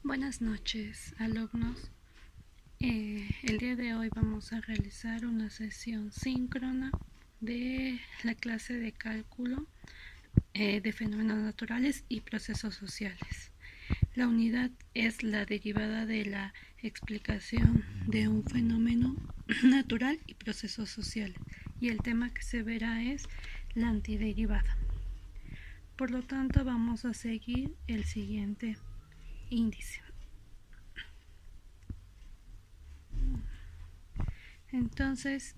Buenas noches, alumnos. El día de hoy vamos a realizar una sesión síncrona de la clase de cálculo de fenómenos naturales y procesos sociales. La unidad es la derivada de la explicación de un fenómeno natural y procesos sociales, y el tema que se verá es la antiderivada. Por lo tanto, vamos a seguir el siguiente índice. Entonces,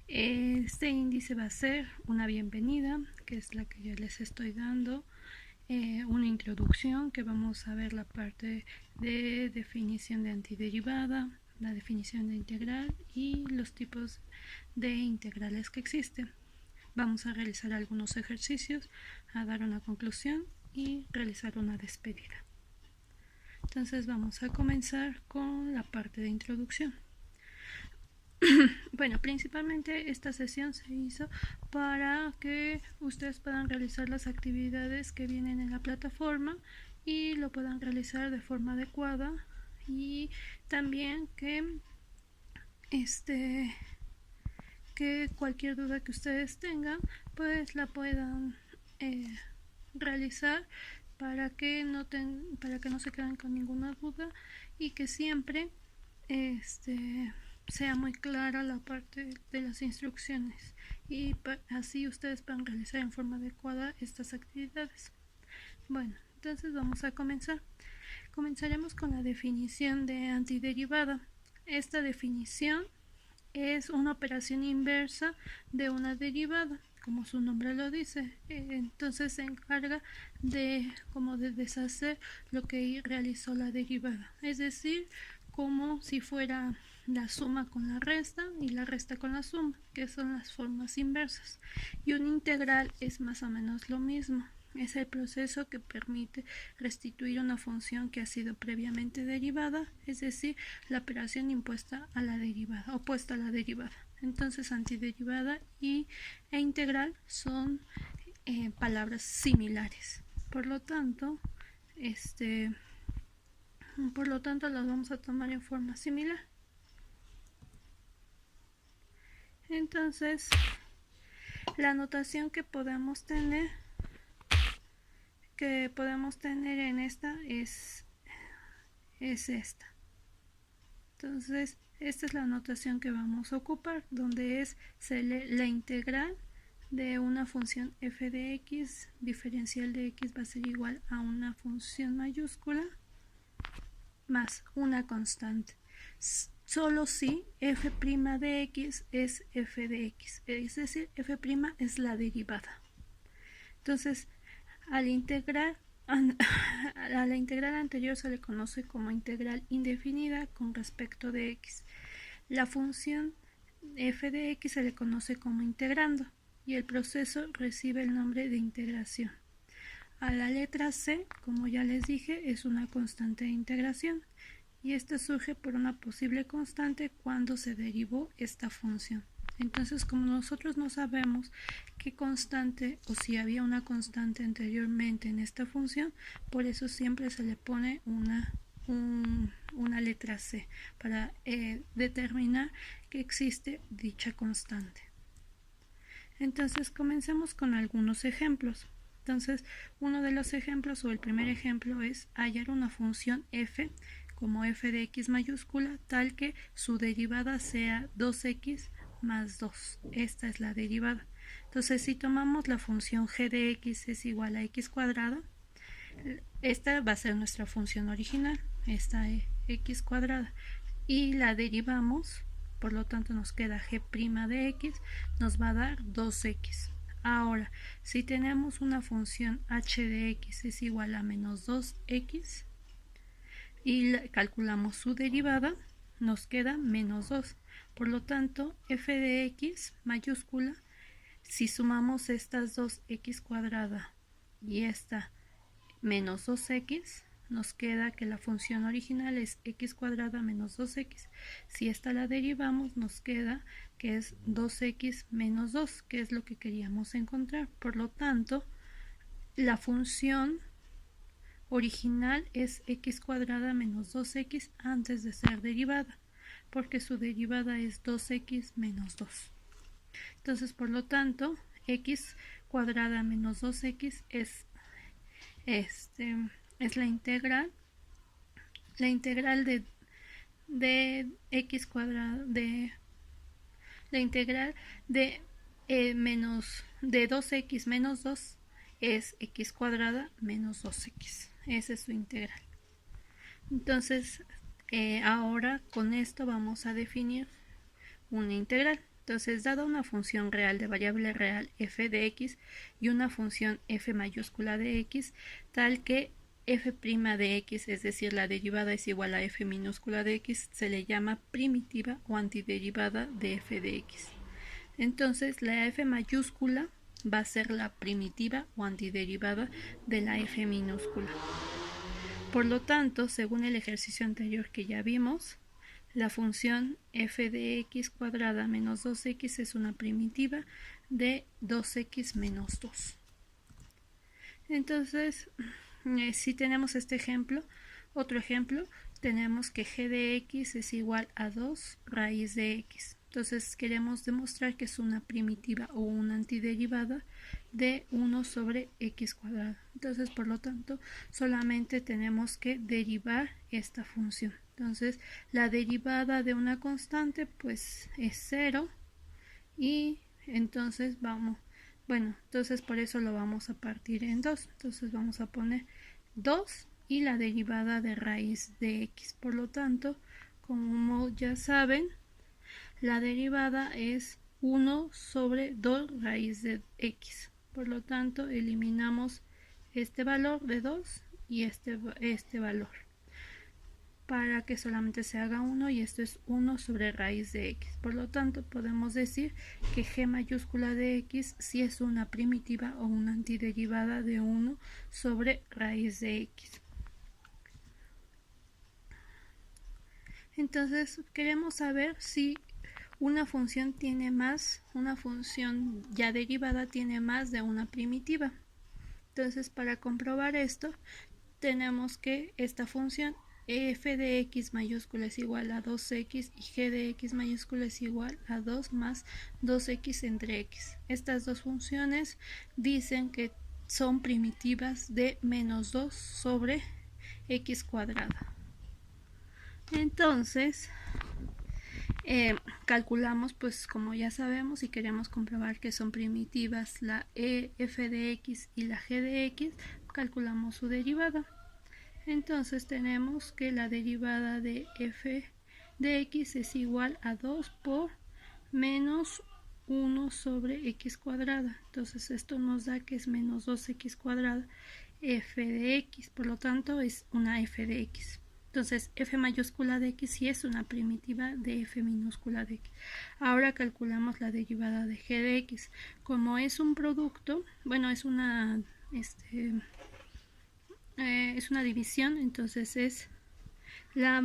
este índice va a ser una bienvenida, que es la que ya les estoy dando, una introducción, que vamos a ver la parte de definición de antiderivada, la definición de integral y los tipos de integrales que existen. Vamos a realizar algunos ejercicios, a dar una conclusión y realizar una despedida. Entonces vamos a comenzar con la parte de introducción. Bueno, principalmente esta sesión se hizo para que ustedes puedan realizar las actividades que vienen en la plataforma y lo puedan realizar de forma adecuada, y también que cualquier duda que ustedes tengan pues la puedan realizar para que no se queden con ninguna duda, y que siempre sea muy clara la parte de las instrucciones, y así ustedes puedan realizar en forma adecuada estas actividades. Bueno, entonces vamos a comenzar. Comenzaremos con la definición de antiderivada. Esta definición es una operación inversa de una derivada, como su nombre lo dice. Entonces se encarga de deshacer lo que realizó la derivada, es decir, como si fuera la suma con la resta y la resta con la suma, que son las formas inversas. Y un integral es más o menos lo mismo. Es el proceso que permite restituir una función que ha sido previamente derivada, es decir, la operación impuesta a la derivada, opuesta a la derivada. Entonces, antiderivada e integral son palabras similares. Por lo tanto, las vamos a tomar en forma similar. Entonces, la notación que podemos tener en esta es esta. Entonces, esta es la notación que vamos a ocupar, donde es la integral de una función f de x diferencial de x va a ser igual a una función mayúscula más una constante, solo si f' de x es f de x, es decir, f' es la derivada. Entonces, a la integral anterior se le conoce como integral indefinida con respecto de x. La función f de x se le conoce como integrando, y el proceso recibe el nombre de integración. A la letra c, como ya les dije, es una constante de integración, y esta surge por una posible constante cuando se derivó esta función. Entonces, como nosotros no sabemos qué constante o si había una constante anteriormente en esta función, por eso siempre se le pone una letra C para determinar que existe dicha constante. Entonces, comencemos con algunos ejemplos. Entonces, uno de los ejemplos, o el primer ejemplo, es hallar una función f como f de x mayúscula tal que su derivada sea 2x más 2. Esta es la derivada. Entonces, si tomamos la función g de x es igual a x cuadrada, esta va a ser nuestra función original, esta es x cuadrada, y la derivamos, por lo tanto nos queda g' de x, nos va a dar 2x. Ahora, si tenemos una función h de x es igual a menos 2x y calculamos su derivada, nos queda menos 2. Por lo tanto, f de x mayúscula, si sumamos estas dos x cuadrada y esta menos 2x, nos queda que la función original es x cuadrada menos 2x. Si esta la derivamos, nos queda que es 2x menos 2, que es lo que queríamos encontrar. Por lo tanto, la función original es x cuadrada menos 2x antes de ser derivada, porque su derivada es 2x menos 2. Entonces, por lo tanto, x cuadrada menos 2x es la integral de x cuadrado de la integral de menos de 2x menos 2 es x cuadrada menos 2x. Esa es su integral. Entonces, ahora con esto vamos a definir una integral. Entonces, dada una función real de variable real f de x y una función f mayúscula de x, tal que f' de x, es decir, la derivada es igual a f minúscula de x, se le llama primitiva o antiderivada de f de x. Entonces, la f mayúscula va a ser la primitiva o antiderivada de la f minúscula. Por lo tanto, según el ejercicio anterior que ya vimos, la función f de x cuadrada menos 2x es una primitiva de 2x menos 2. Entonces, si tenemos este ejemplo, otro ejemplo, tenemos que g de x es igual a 2 raíz de x. Entonces queremos demostrar que es una primitiva o una antiderivada de 1 sobre x cuadrado. Entonces, por lo tanto, solamente tenemos que derivar esta función. Entonces, la derivada de una constante pues es 0 y entonces entonces por eso lo vamos a partir en 2. Entonces vamos a poner 2 y la derivada de raíz de x. Por lo tanto, como ya saben, la derivada es 1 sobre 2 raíz de x. Por lo tanto, eliminamos este valor de 2 y este valor para que solamente se haga 1, y esto es 1 sobre raíz de x. Por lo tanto, podemos decir que g mayúscula de x sí es una primitiva o una antiderivada de 1 sobre raíz de x. Entonces, queremos saber si una función ya derivada tiene más de una primitiva. Entonces, para comprobar esto, tenemos que esta función f de x mayúscula es igual a 2x y g de x mayúscula es igual a 2 más 2x entre x. Estas dos funciones dicen que son primitivas de menos 2 sobre x cuadrada. Entonces, calculamos, pues como ya sabemos, y queremos comprobar que son primitivas la f de x y la g de x, calculamos su derivada. Entonces tenemos que la derivada de f de x es igual a 2 por menos 1 sobre x cuadrada. Entonces esto nos da que es menos 2x cuadrada f de x, por lo tanto es una f de x. Entonces f mayúscula de x sí es una primitiva de f minúscula de x. Ahora calculamos la derivada de g de x. Como es un producto, es una división, entonces es la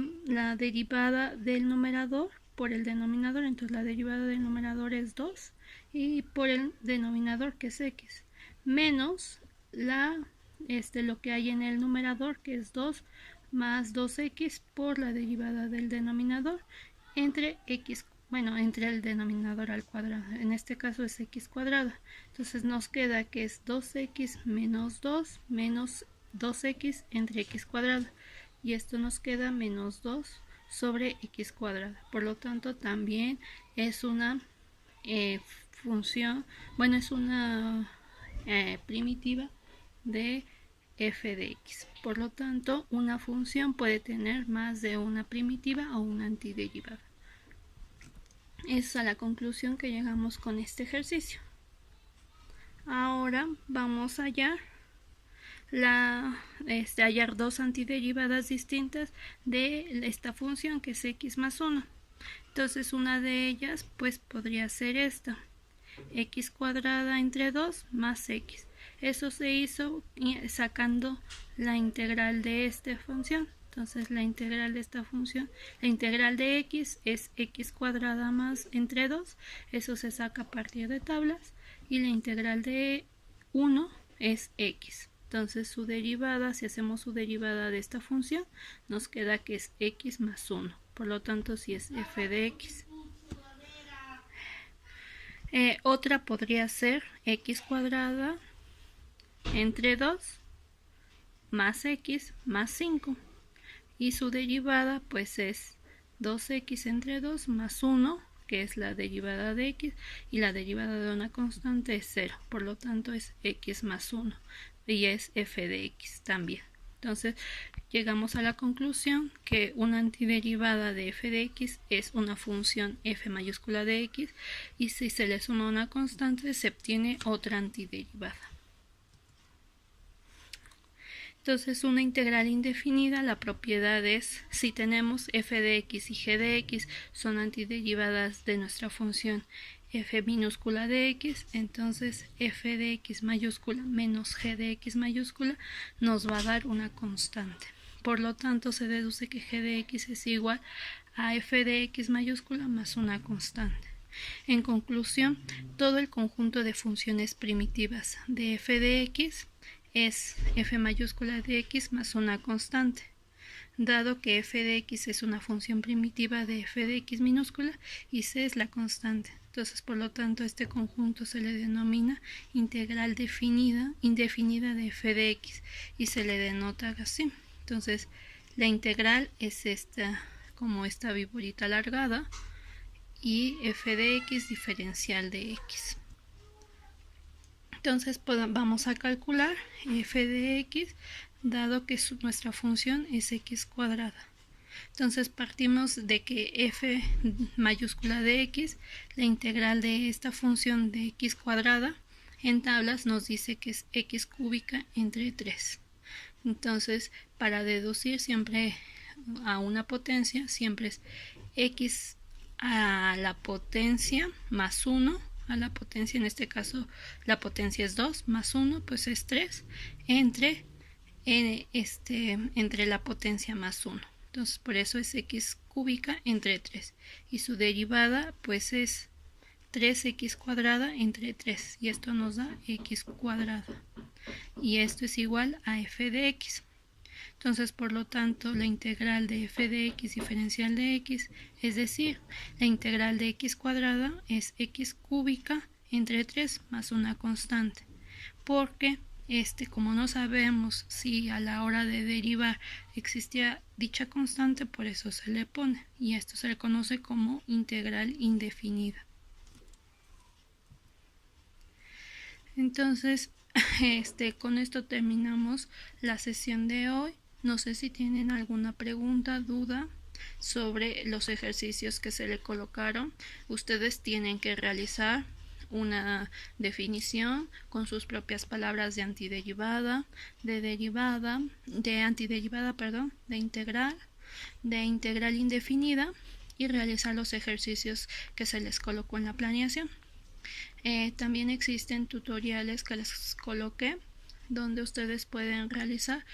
derivada del numerador por el denominador. Entonces la derivada del numerador es 2 y por el denominador, que es x, menos lo que hay en el numerador, que es 2 más 2x por la derivada del denominador entre x, entre el denominador al cuadrado. En este caso es x cuadrada. Entonces nos queda que es 2x menos 2 menos 2x entre x cuadrada, y esto nos queda menos 2 sobre x cuadrada. Por lo tanto, también es una función, es una primitiva de f de x. Por lo tanto, una función puede tener más de una primitiva o una antiderivada. Esa es a la conclusión que llegamos con este ejercicio. Ahora vamos a hallar dos antiderivadas distintas de esta función, que es x más 1. Entonces una de ellas pues podría ser esta, x cuadrada entre 2 más x. Eso se hizo sacando la integral de esta función. Entonces la integral de esta función, la integral de x es x cuadrada más entre 2, eso se saca a partir de tablas, y la integral de 1 es x. Entonces su derivada, si hacemos su derivada de esta función, nos queda que es x más 1. Por lo tanto, si es f de x. Otra podría ser x cuadrada entre 2 más x más 5. Y su derivada pues es 2x entre 2 más 1, que es la derivada de x, y la derivada de una constante es 0. Por lo tanto es x más 1. Y es f de x también. Entonces llegamos a la conclusión que una antiderivada de f de x es una función f mayúscula de x, y si se le suma una constante se obtiene otra antiderivada. Entonces una integral indefinida, la propiedad es, si tenemos f de x y g de x son antiderivadas de nuestra función f minúscula de x, entonces f de x mayúscula menos g de x mayúscula nos va a dar una constante. Por lo tanto, se deduce que g de x es igual a f de x mayúscula más una constante. En conclusión, todo el conjunto de funciones primitivas de f de x es f mayúscula de x más una constante. Dado que f de x es una función primitiva de f de x minúscula y c es la constante. Entonces, por lo tanto, este conjunto se le denomina integral indefinida de f de x y se le denota así. Entonces, la integral es esta, como esta viborita alargada, y f de x diferencial de x. Entonces vamos a calcular f de x, dado que nuestra función es x cuadrada. Entonces partimos de que f mayúscula de x, la integral de esta función de x cuadrada, en tablas nos dice que es x cúbica entre 3. Entonces, para deducir siempre a una potencia, siempre es x a la potencia más 1, a la potencia, en este caso la potencia es 2, más 1 pues es 3, entre la potencia más 1. Entonces por eso es x cúbica entre 3, y su derivada pues es 3x cuadrada entre 3, y esto nos da x cuadrada, y esto es igual a f de x. Entonces, por lo tanto, la integral de f de x diferencial de x, es decir, la integral de x cuadrada es x cúbica entre 3 más una constante, porque como no sabemos si a la hora de derivar existía dicha constante, por eso se le pone, y esto se le conoce como integral indefinida. Entonces, con esto terminamos la sesión de hoy. No sé si tienen alguna pregunta, duda sobre los ejercicios que se le colocaron. Ustedes tienen que realizar una definición con sus propias palabras de antiderivada, de integral indefinida, y realizar los ejercicios que se les colocó en la planeación. También existen tutoriales que les coloqué donde ustedes pueden realizar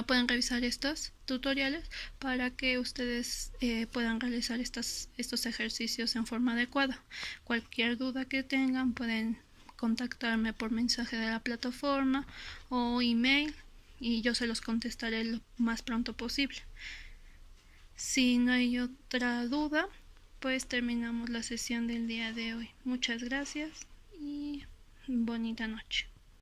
pueden revisar estos tutoriales para que ustedes puedan realizar estos ejercicios en forma adecuada. Cualquier duda que tengan pueden contactarme por mensaje de la plataforma o email, y yo se los contestaré lo más pronto posible. Si no hay otra duda, pues terminamos la sesión del día de hoy. Muchas gracias y bonita noche.